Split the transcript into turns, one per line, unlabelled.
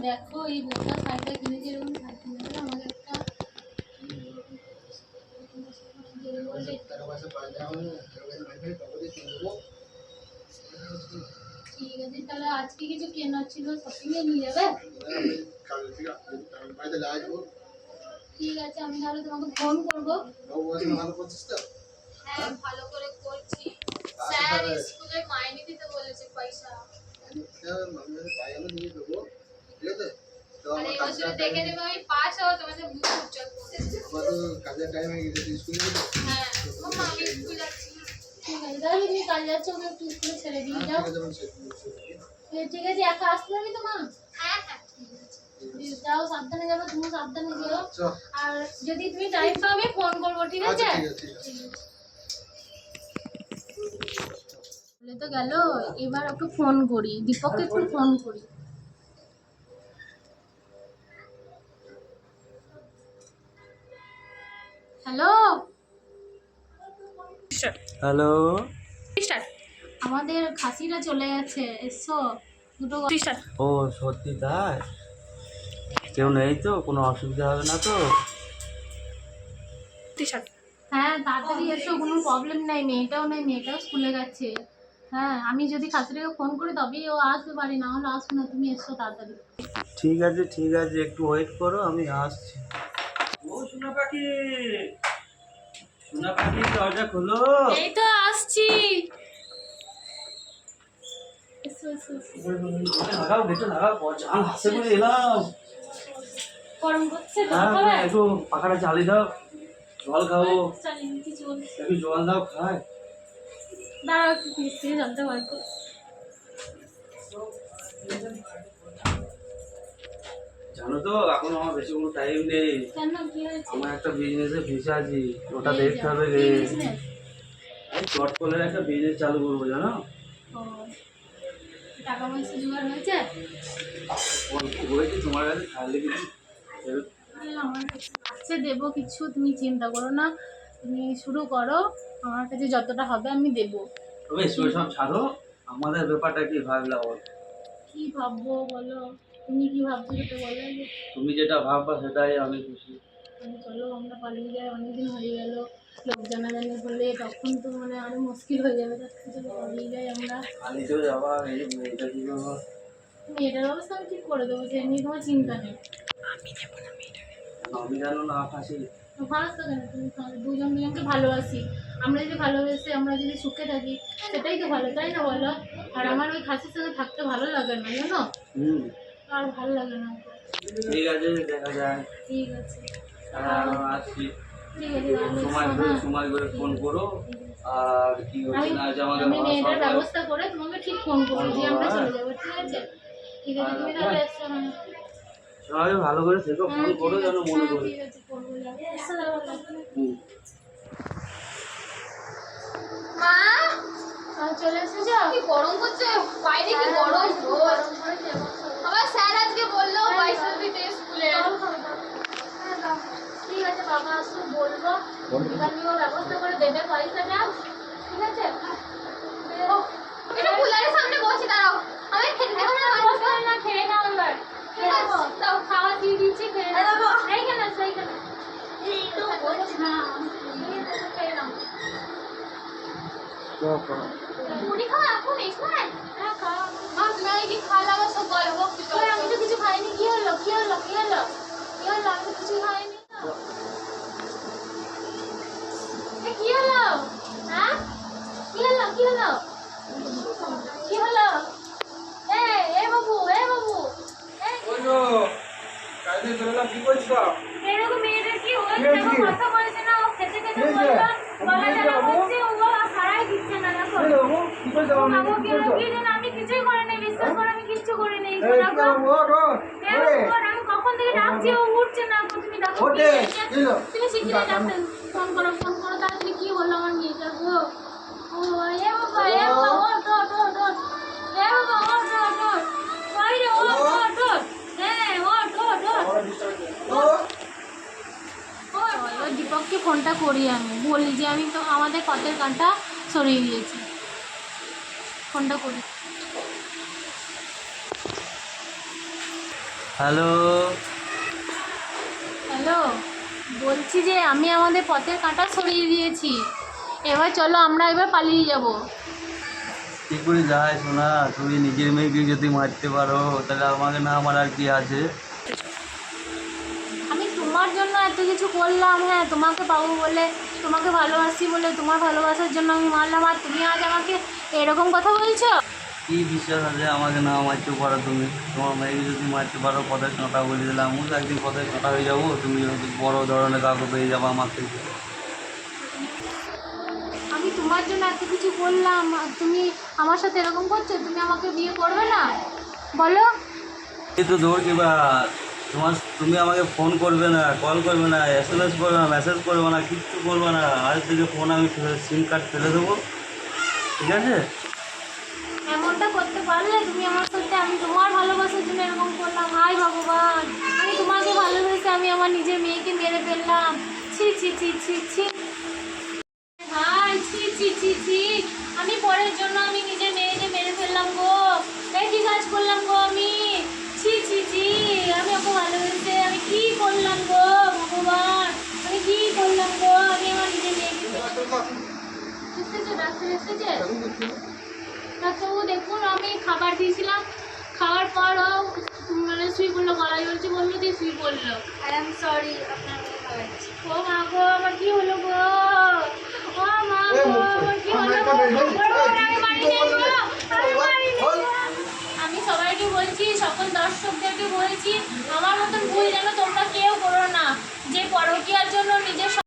দেখো এই বোকা শাড়িটা কিনেছি, এরকম শাড়ি কিনেছে আমাকে একটা ঠিক আছে। তাহলে আজকে কিছু কেনার ছিল, শপিংয়ে নিয়ে যাবে? ঠিক আছে, আমি তাহলে তোমাকে ফোন করবো। হ্যাঁ ভালো করে করছি, স্যার স্কুলে মাইনে দিতে বলেছে পয়সা। আরে এবছর দেখে নেবে আমি পাস হবো, তোমাদের মুখ উজ্জ্বল করবো। কাজের টাইম হয়ে গেছে, স্কুলে যাবে? হ্যাঁ আমি স্কুল যাচ্ছি। ঠিক আছে, তাহলে তুমি কাজে যাচ্ছ, ওকে একটু স্কুলে ছেড়ে দিয়ে যাও। ঠিক আছে, একা আসতে পারবি তো মা? হ্যাঁ হ্যাঁ যাও, সাবধানে যাবে, তুমি সাবধানে যেও। আর যদি তুমি টাইম পাও আমি ফোন করবো, ঠিক আছে? বলে তো গেল, এবার ওকে ফোন করি, দীপককে একটু ফোন করি। হ্যালো
হ্যালো,
আমাদের খাসিটা চলে গেছে, এসো দুটো।
ও সত্যি তাই? কেউ নেই তো? কোনো অসুবিধা হবে না তো?
হ্যাঁ তাড়াতাড়ি এসো, কোনো প্রবলেম নাই, মেয়েটাও নেই, মেয়েটাও স্কুলে গেছে। হ্যাঁ আমি যদি খাসিটাকে ফোন করি তবেই ও আসতে পারি, না হলে আসবে না, তুমি এসো তাড়াতাড়ি।
ঠিক আছে ঠিক আছে, একটু ওয়েট করো, আমি আসছি। ও সোনা পাখি, সোনা পাখি দরজা খোলো।
এই তো আসছি। এসো এসো এসো।
লাগাও, গেটে লাগাও, জান হাসে করে এলাম।
গরম করছে,
হ্যাঁ একটু পাখাটা চালিয়ে দাও, জল খাবো।
চালিয়ে দিচ্ছি, চল।
একটু জল দাও, খাই।
দাঁড়াও একটু নিচ থেকে জলটা বার কর।
জানো তো এখন আমার বেশি কোনো টাইম নেই,
কেন, কি হয়েছে?
আমার একটা বিজনেসে ফেসে আছি, ওটা দেখতে হবে রে। আমি চটকলের একটা বিজনেস চালু করবো, জানো?
ও, টাকা পয়সা জোগাড় হয়েছে?
অল্প হয়েছে, তোমার কাছে থাকলে কিছু
আমার কাছে দেবো কিছু, তুমি চিন্তা করো না, তুমি শুরু করো, আমার কাছে যতটা হবে আমি দেবো।
তবে এসব সব ছাড়ো, আমাদের ব্যাপারটা কি ভাবলা বল?
কি ভাববো বলো, তুমি কি ভাবছো সেটা বলো আগে।
তুমি যেটা ভাববা সেটাই আমি খুশি।
চলো আমরা পালিয়ে যাই, অনেকদিন হয়ে গেল, লোক জানাজানি হলে তখন তো মানে আরো মুশকিল হয়ে যাবে, তার থেকে চলো পালিয়ে যাই আমরা।
আলিতেও যাবা, এই যে মেয়েটা কি করবো?
মেয়েটার অবস্থা আমি ঠিক করে দেবো, সে নিয়ে তোমার চিন্তা নেই।
আমি জানো না ফাঁসি।
ফার্স্ট কেন, তুমি দুজন দুজনকে ভালোবাসি, আমরা যদি ভালোবেসে আমরা যদি সুখে থাকি সেটাই তো ভালো, তাই না বলো? আর আমার ওই খাসির সাথে থাকতে ভালো লাগে না, জানো? আর ভালো লাগে না।
ঠিক আছে, দেখা যায়।
ঠিক আছে,
আসছি।
ঠিক আছে,
সময় করে ফোন করো। আর কি হচ্ছে না যে আমাদের
আমি মেয়েটার ব্যবস্থা করে তোমাকে ঠিক ফোন করবো, দিয়ে আমরা চলে যাবো, ঠিক আছে? ঠিক আছে, তুমি তাহলে এসছো না?
সবাই ভালো করে থেকো, ফোন করো যেন মনে করে।
ঠিক আছে, করবো, এসো তাহলে। মা চলে এসেছো? কি গরম করছে বাইরে, কি গরম রোদ। আবার স্যার আজকে বললো পয়সা দিতে স্কুলে। ঠিক আছে বাবা আসো, বলবো এখানেও ব্যবস্থা করে দেবে পয়সাটা, ঠিক আছে? এটা কুলারের সামনে বসে দাঁড়াও, আমি খেতে দেবো না, বসো না, খেয়ে নাও এবার, ঠিক আছে? তাও খাওয়া দিয়ে দিচ্ছি, খেয়ে নাও। এইখানে সেইখানে একটু বলছি না, খেয়ে নাও। মুড়ি খাওয়া এখন এই সময়? হ্যাঁ খাওয়া। মা তুমি আগে কি খাওয়া দাওয়া সব গল্প করছো? আমি তো কিছু খাইনি, কি হলো কি হলো কি হলো কি হলো, আমি তো কিছু খাইনি। কি হলো? হ্যাঁ কি হলো কি হলো কি হলো? এ বাবু, এ বাবু, এরকম মেয়েদের কি হয়েছে? কথা বলছে না, ও খেতে খেতে বললো গলা জ্বালা করছে, ও সারাই দিচ্ছে না, দেখো আমি কিছুই করিনি, বিশ্বাস করো আমি কিচ্ছু করিনি। আমি কখন থেকে ডাকছি, ও উঠছে না, তুমি দেখো তুমি শিখিয়ে ডাকতে ফোন করো তাড়াতাড়ি, কি হলো আমার মেয়েটার গো? ও এ বাবা, এ বাবা, ওঠ ওঠ ওঠ ওঠ, এ বাবা ওঠ ওঠ ওঠ, বাইরে ওঠ ওঠ ওঠ, হ্যাঁ ওঠ ওঠ ওঠ। ওই দীপককে ফোনটা করি, আমি বলি যে আমি তো আমাদের কতের কানটা সরিয়ে দিয়েছি, ফোনটা করি।
হ্যালো,
হ্যালো, বলছি যে আমি আমাদের পথের কাঁটা সরিয়ে দিয়েছি, এবার চলো আমরা এবার পালিয়ে যাব।
কী করে যায় শোনা? তুমি নিজের মেয়েকে যদি মারতে পারো তাহলে আমাকে না আমার আর কি আছে?
আমি তোমার জন্য এত কিছু করলাম, হ্যাঁ তোমাকে পাবো বলে, তোমাকে ভালোবাসি বলে, তোমার ভালোবাসার জন্য আমি মারলাম, আর তুমি আজ আমাকে এরকম কথা বলছো?
কী বিশ্বাস আছে আমাকে না মারতে পারো তুমি? তোমার মেয়েকে যদি মারতে পারো পথের কাঁটা বলে দিলাম, আমিও তো একদিন পথের কাঁটা হয়ে যাবো। তুমি যদি বড় ধরনের কাউকে পেয়ে যাবো আমার থেকে।
আমি তোমার জন্য এত কিছু করলাম, আর তুমি আমার সাথে এরকম করছো? তুমি আমাকে বিয়ে করবে না বলো?
এই তো দৌড় কিবা তুমি আমাকে ফোন করবে না, কল করবে না, SMS করবে না, মেসেজ করবে না, কিচ্ছু করবে না। আজ থেকে ফোন আমি সিম কার্ড ফেলে দেবো, ঠিক আছে?
এমনটা করতে পারলে তুমি আমার সাথে? আমি তোমার ভালোবাসার জন্য এরকম করলাম, হায় ভগবান, আমি তোমাকে ভালোবেসে আমি আমার নিজের মেয়েকে মেরে ফেললাম। ছি ছি ছি ছি ছি, হাই ছি ছি ছি ছি, আমি পরের জন্য আমি নিজের মেয়েকে মেরে ফেললাম গো। এই কি কাজ করলাম গো আমি? ছি ছি ছি, আমি ওকে ভালোবেসে আমি কি করলাম গো ভগবান, আমি কি করলাম গো? আমি আমার নিজের মেয়েকে এসেছে, ডাক্তার এসেছে। ডাক্তারবাবু দেখুন, আমি খাবার দিয়েছিলাম, খাওয়ার পর ও মানে শুয়ে পড়লো, গলায় বলছে বললো দিয়ে শুয়ে পড়লো।
আই এম সরি, আপনার মেয়ে খাওয়াচ্ছি।
ও মা গো, আমার কি হলো গো? ও মা গো, আমার কি হলো গো? আমি মারিনি গো, আমি মারিনি গো। আমি সবাইকে বলছি, সকল দর্শকদেরকে বলছি, আমার মতন ভুল যেন তোমরা কেউ করো না, যে পরকীয়ার জন্য নিজের